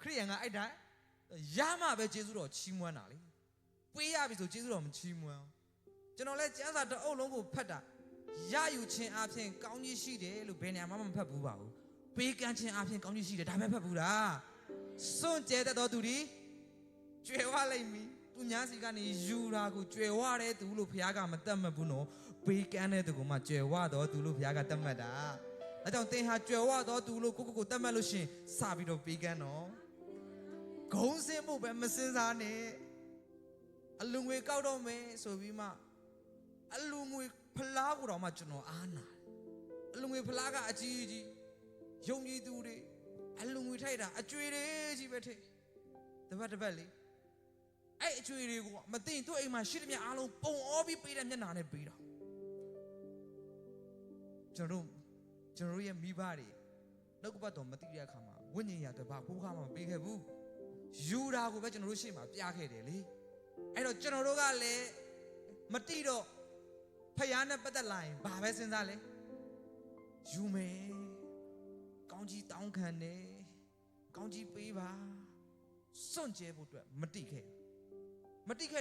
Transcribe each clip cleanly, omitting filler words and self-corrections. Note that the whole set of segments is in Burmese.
ခရိယန်ကအဲ့တိုင်းရမှပဲကျေးဇူးတော်ချီးမွမ်းတာလေပေးရပြီဆိုကျေးဇူးတော်မချီးမွမ်းကျွန်တော်လဲကျမ်းစာတအုပ်လုံးကိုဖတ်တာရယူခြင်းအပြင်ကောင်းကြီးရှိတယ်လို့ဘယ်နေရာမှမဖတ်ဘူးပါဘူးပေးကမ်းခြင်းအပြင်ကောင်းကြီးရှိတယ်ဒါပဲဖတ်ဘူးလားစွန့်ကြဲတတ်တော်သူဒီကျွယ်ဝလိုက်ပြီသူညာစီကနေယူတာကိုကျွယ်ဝတဲ့သူလို့ဘုရားကမတတ်မှတ်ဘူးနော်ပေးကမ်းတဲ့သူကမှကျွယ်ဝတော်သူလို့ဘုရားကတတ်မှတ်တာအဲကြောင့်သင်ဟာကျွယ်ဝတော်သူလို့ကိုတတ်မှတ်လို့ရှင်စပြီးတော့ပေးကမ်းနော်ဂုံးစင်းဖို့ပဲမစင်စားနဲ့အလူငွေကောက်တော့မယ်ဆိုပြီးမှအလူငွေဖလားကိုတော့မှကျွန်တော်အားနာအလူငွေဖလားကအကြီးကြီးယုံကြည်သူတွေအလူငွေထိုက်တာအကျွေတွေကြီးပဲထိတပတ်လေအဲ့အကျွေတွေကိုမသိသူ့အိမ်မှာရှိတဲ့မြအားလုံးပုံအောပြီးပေးတဲ့မျက်နှာနဲ့ပေးတော့ကျွန်တော်ရဲ့မိဘတွေနှုတ်ကပတ်တော်မသိတဲ့အခါမှာဝိညာဉ်ရတဲ့ဘာကိုမှမပေးခဲ့ဘူးယူတာကိုပဲကျွန်တော်တို့ရှေ့မှာပြခဲ့တယ်လေအဲ့တော့ကျွန်တော်တို့ကလည်းမတိတော့ဖယားနဲ့ပတ်သက်လာရင်ဘာပဲစဉ်းစားလဲယူမယ်ကောင်းကြီးတောင်းခံတယ်ကောင်းကြီးပေးပါစွန့်ကြဲဖို့အတွက်မတိခဲ့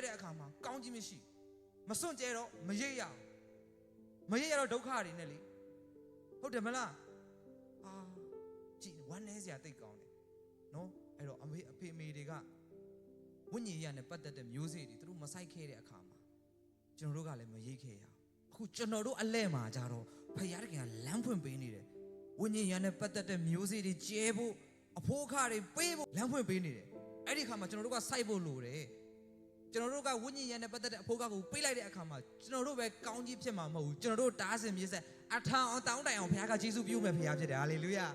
တဲ့အခါမှာကောင်းကြီးမရှိမစွန့်ကြဲတော့မရိပ်ရတော့ဒုက္ခတွေနဲ့လေဟုတ်တယ်မလားကြည်ဝမ်းနေစရာတိတ်ကောင်းတယ်နော်အဲ့တော့အဖေအမေတွေကဝိညာဉ်ရနဲ့ပတ်သက်တဲ့မျိုးစေ့တွေသူတို့မဆိုင်ခဲ့တဲ့အခါမှာကျွန်တော်တို့ကလည်းမရိပ်ခဲ့ရအခုကျွန်တော်တို့အလဲမှာကြတော့ဖယားတခင်ကလမ်းဖွင့်ပေးနေတယ်ဝိညာဉ်ရနဲ့ပတ်သက်တဲ့မျိုးစေ့တွေကျဲဖို့အဖိုးအခါတွေပေးဖို့လမ်းဖွင့်ပေးနေတယ်အဲ့ဒီအခါမှာကျွန်တော်တို့ကစိုက်ဖို့လိုတယ်ကျွန်တော်တို့ကဝိညာဉ်ရနဲ့ပတ်သက်တဲ့အဖိုးအခါကိုပေးလိုက်တဲ့အခါမှာကျွန်တော်တို့ပဲကောင်းကြီးဖြစ်မှာမဟုတ်ဘူးကျွန်တော်တို့တားဆင်မြစ်ဆက်အထာအောင်တောင်းတိုင်အောင်ဘုရားကယေရှုပြုမယ်ဘုရားဖြစ်တယ်ဟာလေလုယာ